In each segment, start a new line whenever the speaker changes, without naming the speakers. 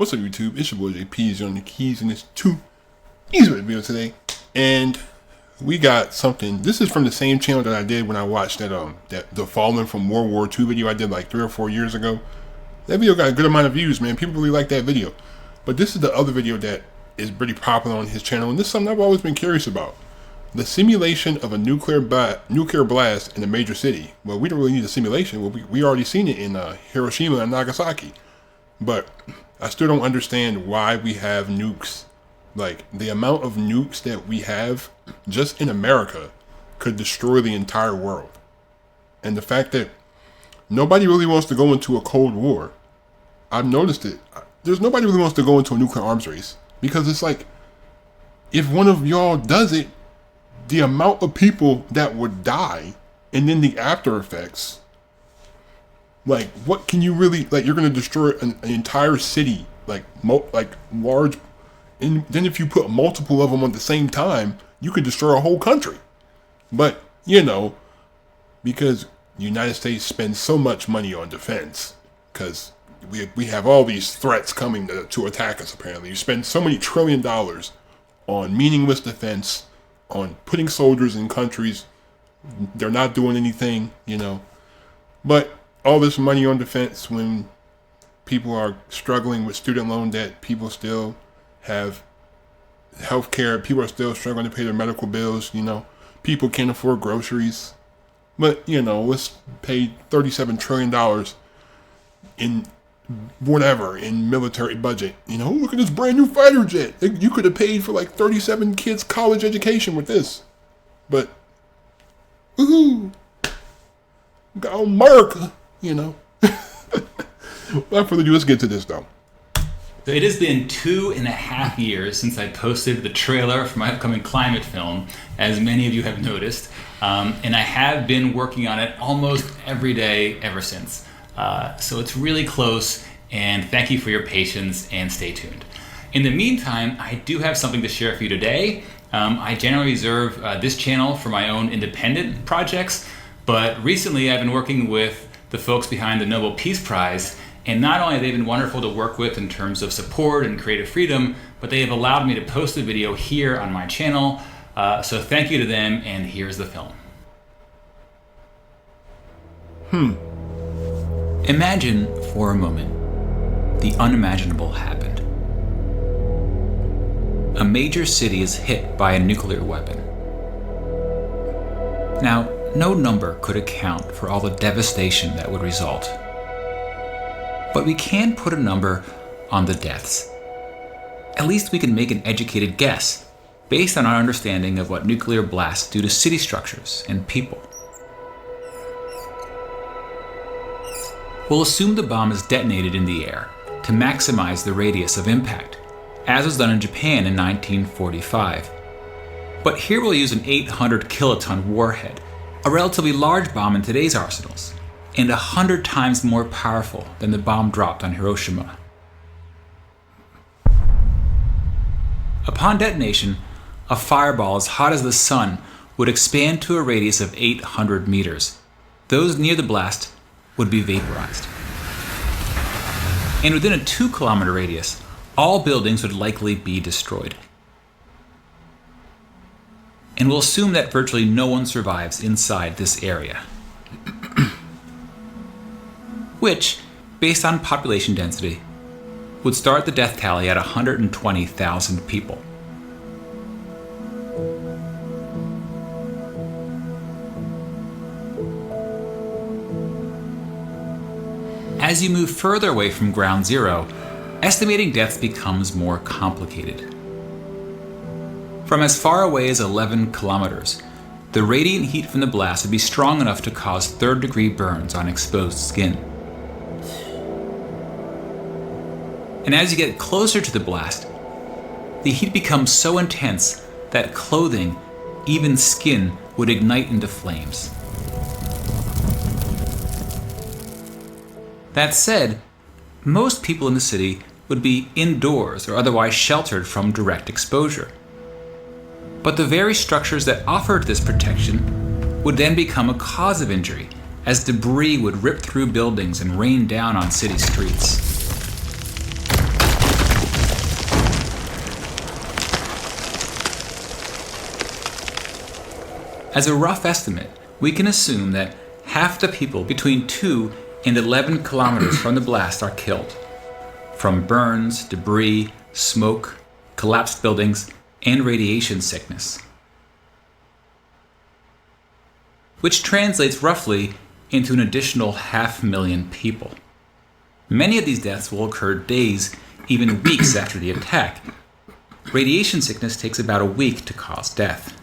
What's up, YouTube? It's your boy JP on the keys, and it's two easy video today. And we got something. This is from the same channel that I did when I watched that the Fallen from World War II video I did like 3 or 4 years ago. That video got a good amount of views, man. People really like that video. But this is the other video that is pretty popular on his channel, and this is something I've always been curious about. The simulation of a nuclear blast in a major city. Well, we don't really need a simulation. Well, we already seen it in Hiroshima and Nagasaki. But I still don't understand why we have nukes. Like, the amount of nukes that we have just in America could destroy the entire world. And the fact that nobody really wants to go into a Cold War. I've noticed it. There's nobody really wants to go into a nuclear arms race. Because it's like, if one of y'all does it, the amount of people that would die, and then the after effects, like, what can you really, like, you're going to destroy an entire city, like large, and then if you put multiple of them at the same time, you could destroy a whole country. But, you know, because the United States spends so much money on defense, because we have all these threats coming to attack us, apparently. You spend so many $1 trillion on meaningless defense, on putting soldiers in countries they're not doing anything, you know. But all this money on defense when people are struggling with student loan debt, people still have health care, people are still struggling to pay their medical bills, you know. People can't afford groceries. But, you know, let's pay $37 trillion in whatever, in military budget. You know, look at this brand new fighter jet. You could have paid for like 37 kids' college education with this. But, woohoo! Got America, you know. Without further ado, let's get to this though.
So it has been 2.5 years since I posted the trailer for my upcoming climate film, as many of you have noticed. And I have been working on it almost every day ever since. So it's really close, and thank you for your patience, and stay tuned. In the meantime, I do have something to share for you today. I generally reserve this channel for my own independent projects, but recently I've been working with the folks behind the Nobel Peace Prize, and not only have they been wonderful to work with in terms of support and creative freedom, but they have allowed me to post a video here on my channel. So thank you to them, and here's the film. Imagine for a moment the unimaginable happened. A major city is hit by a nuclear weapon. Now, no number could account for all the devastation that would result. But we can put a number on the deaths. At least we can make an educated guess based on our understanding of what nuclear blasts do to city structures and people. We'll assume the bomb is detonated in the air to maximize the radius of impact, as was done in Japan in 1945. But here we'll use an 800 kiloton warhead, a relatively large bomb in today's arsenals, and 100 times more powerful than the bomb dropped on Hiroshima. Upon detonation, a fireball as hot as the sun would expand to a radius of 800 meters. Those near the blast would be vaporized. And within a 2-kilometer radius, all buildings would likely be destroyed. And we'll assume that virtually no one survives inside this area. Which, based on population density, would start the death tally at 120,000 people. As you move further away from ground zero, estimating deaths becomes more complicated. From as far away as 11 kilometers, the radiant heat from the blast would be strong enough to cause third-degree burns on exposed skin. And as you get closer to the blast, the heat becomes so intense that clothing, even skin, would ignite into flames. That said, most people in the city would be indoors or otherwise sheltered from direct exposure. But the very structures that offered this protection would then become a cause of injury, as debris would rip through buildings and rain down on city streets. As a rough estimate, we can assume that half the people between 2 and 11 kilometers from the blast are killed, from burns, debris, smoke, collapsed buildings, and radiation sickness, which translates roughly into an additional 500,000 people. Many of these deaths will occur days, even weeks after the attack. Radiation sickness takes about a week to cause death.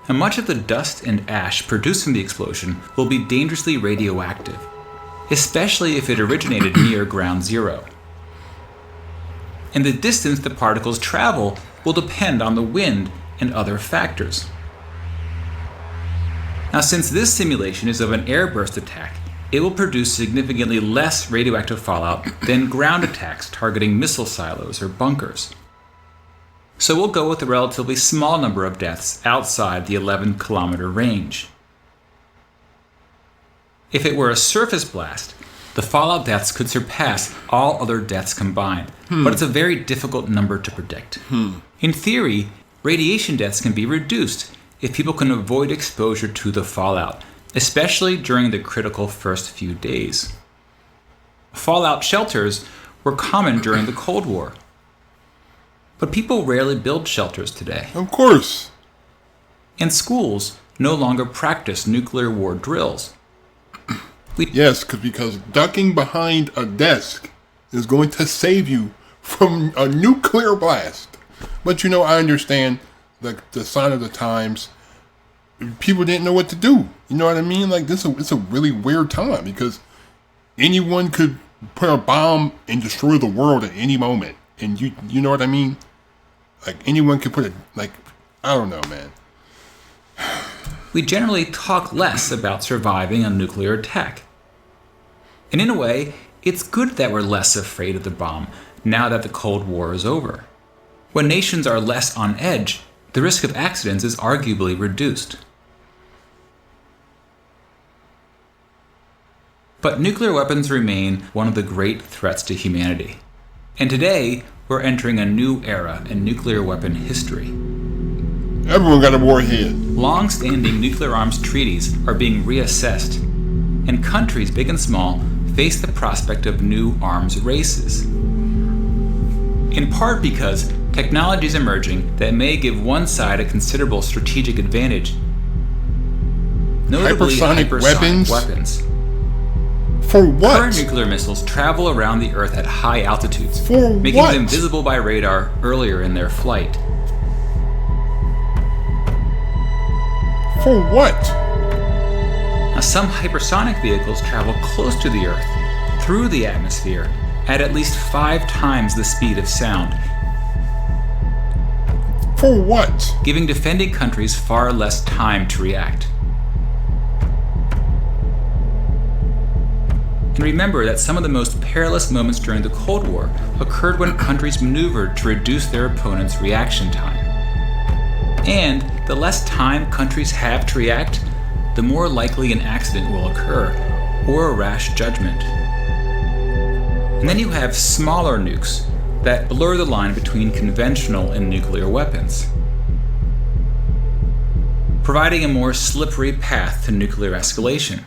And much of the dust and ash produced from the explosion will be dangerously radioactive, especially if it originated near ground zero. And the distance the particles travel will depend on the wind and other factors. Now, since this simulation is of an airburst attack, it will produce significantly less radioactive fallout than ground attacks targeting missile silos or bunkers. So we'll go with a relatively small number of deaths outside the 11-kilometer range. If it were a surface blast, the fallout deaths could surpass all other deaths combined, but it's a very difficult number to predict. In theory, radiation deaths can be reduced if people can avoid exposure to the fallout, especially during the critical first few days. Fallout shelters were common during the Cold War, but people rarely build shelters today.
Of course.
And schools no longer practice nuclear war drills.
Yes, because ducking behind a desk is going to save you from a nuclear blast. But I understand the sign of the times. People didn't know what to do. You know what I mean? Like, it's a really weird time because anyone could put a bomb and destroy the world at any moment. And you know what I mean? Like, anyone could put I don't know, man.
We generally talk less about surviving a nuclear attack. And in a way, it's good that we're less afraid of the bomb now that the Cold War is over. When nations are less on edge, the risk of accidents is arguably reduced. But nuclear weapons remain one of the great threats to humanity. And today, we're entering a new era in nuclear weapon history.
Everyone got a warhead.
Long-standing nuclear arms treaties are being reassessed, and countries big and small face the prospect of new arms races. In part because technology is emerging that may give one side a considerable strategic advantage, notably hypersonic weapons.
For what?
Current nuclear missiles travel around the Earth at high altitudes,
For
making
what?
them visible by radar earlier in their flight.
For what?
Now, some hypersonic vehicles travel close to the Earth, through the atmosphere, at least 5 times the speed of sound,
For what?
giving defending countries far less time to react. And remember that some of the most perilous moments during the Cold War occurred when countries maneuvered to reduce their opponent's reaction time. And the less time countries have to react, the more likely an accident will occur, or a rash judgment. And then you have smaller nukes that blur the line between conventional and nuclear weapons, providing a more slippery path to nuclear escalation.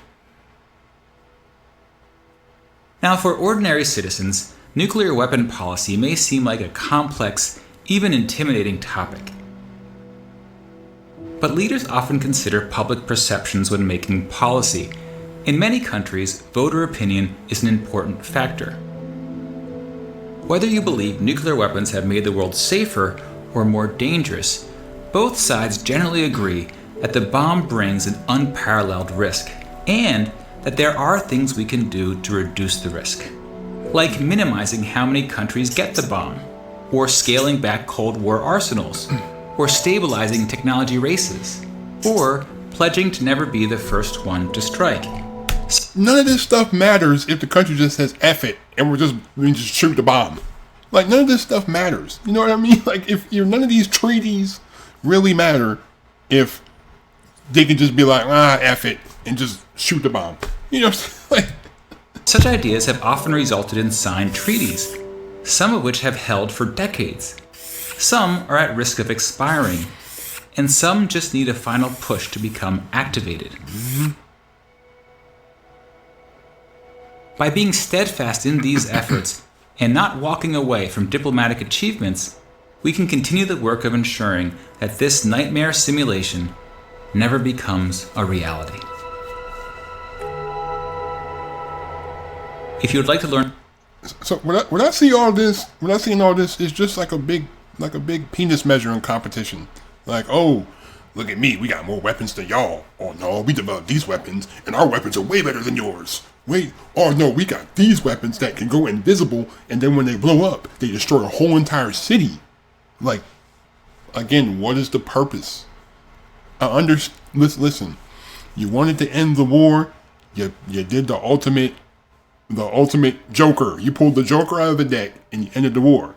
Now, for ordinary citizens, nuclear weapon policy may seem like a complex, even intimidating topic. But leaders often consider public perceptions when making policy. In many countries, voter opinion is an important factor. Whether you believe nuclear weapons have made the world safer or more dangerous, both sides generally agree that the bomb brings an unparalleled risk, and that there are things we can do to reduce the risk, like minimizing how many countries get the bomb, or scaling back Cold War arsenals, or stabilizing technology races, or pledging to never be the first one to strike.
None of this stuff matters if the country just says F it and we just shoot the bomb. Like, none of this stuff matters. You know what I mean? Like, none of these treaties really matter if they can just be like, F it, and just shoot the bomb. You know, like.
Such ideas have often resulted in signed treaties, some of which have held for decades. Some are at risk of expiring, and some just need a final push to become activated. By being steadfast in these efforts and not walking away from diplomatic achievements, we can continue the work of ensuring that this nightmare simulation never becomes a reality. If you would like to learn...
So when I see all this, when I see all this, it's just like a big penis measuring competition. Like, oh, look at me, we got more weapons than y'all. Oh no, we developed these weapons, and our weapons are way better than yours. Wait, oh no, we got these weapons that can go invisible, and then when they blow up, they destroy a whole entire city. Like, again, what is the purpose? Listen, you wanted to end the war, you did the ultimate Joker. You pulled the Joker out of the deck and you ended the war.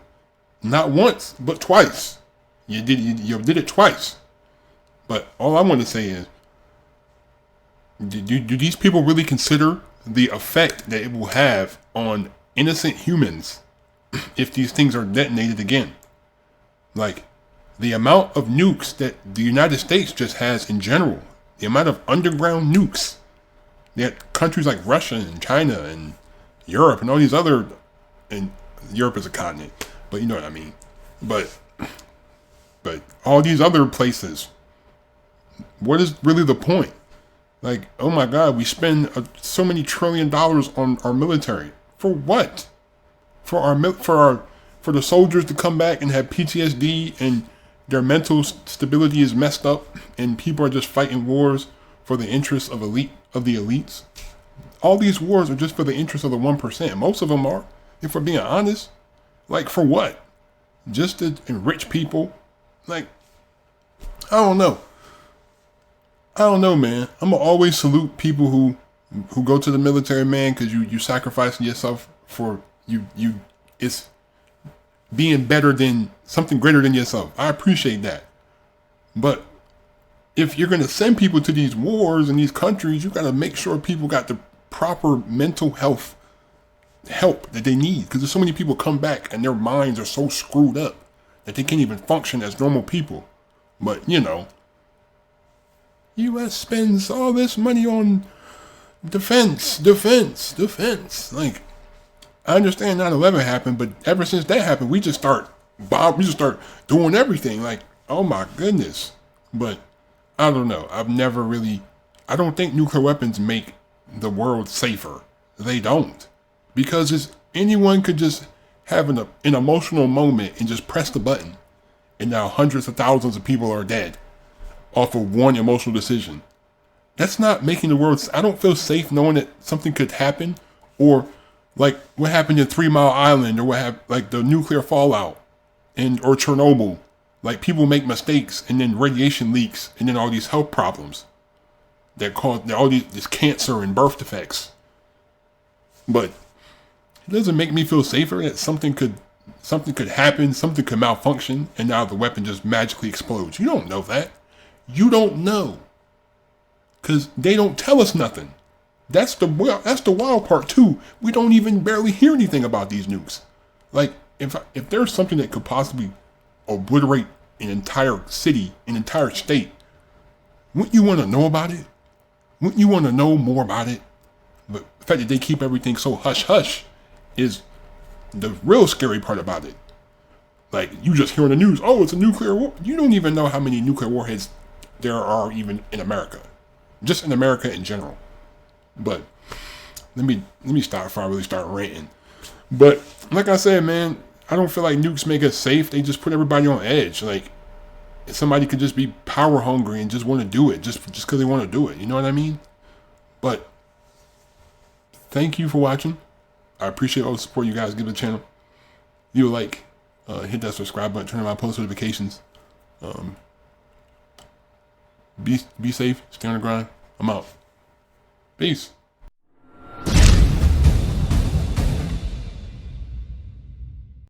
Not once, but twice. You did it twice. But all I want to say is, do these people really consider the effect that it will have on innocent humans if these things are detonated again? Like, the amount of nukes that the United States just has in general, the amount of underground nukes that countries like Russia and China and Europe and all these other, and Europe is a continent, but you know what I mean. But all these other places, what is really the point? Like, oh my God, we spend so many $1 trillion on our military for what? For the soldiers to come back and have PTSD and their mental stability is messed up, and people are just fighting wars for the interests of the elites. All these wars are just for the interest of the 1%. Most of them are, if we're being honest. Like, for what? Just to enrich people? Like, I don't know. Man. I'm going to always salute people who go to the military, man, because you sacrificing yourself for it's being better than something greater than yourself. I appreciate that. But if you're going to send people to these wars in these countries, you got to make sure people got the proper mental health help that they need, because there's so many people come back and their minds are so screwed up that they can't even function as normal people. But U.S. spends all this money on defense. Like, I understand 9/11 happened, but ever since that happened, we just start doing everything. Like, oh my goodness. But I don't know. I don't think nuclear weapons make the world safer. They don't. Because anyone could just have an emotional moment and just press the button, and now hundreds of thousands of people are dead off of one emotional decision. That's not making the world. I don't feel safe knowing that something could happen, or like what happened in 3 Mile Island, or like the nuclear fallout, or Chernobyl. Like, people make mistakes, and then radiation leaks, and then all these health problems that cause all this cancer and birth defects. But it doesn't make me feel safer that something could happen, something could malfunction, and now the weapon just magically explodes. You don't know that. You don't know, because they don't tell us nothing. That's the wild part too. We don't even barely hear anything about these nukes. Like, if there's something that could possibly obliterate an entire city, an entire state, wouldn't you want to know about it? Wouldn't you want to know more about it? But the fact that they keep everything so hush-hush is the real scary part about it. Like, you just hear on the news, oh, it's a nuclear war. You don't even know how many nuclear warheads there are even in America. Just in America in general. But let me stop before I really start ranting. But like I said, man, I don't feel like nukes make us safe. They just put everybody on edge. Like, somebody could just be power hungry and just want to do it just because they want to do it. You know what I mean? But thank you for watching. I appreciate all the support you guys give the channel. You like, hit that subscribe button, turn on my post notifications. Be safe, stay on the grind. I'm out. Peace.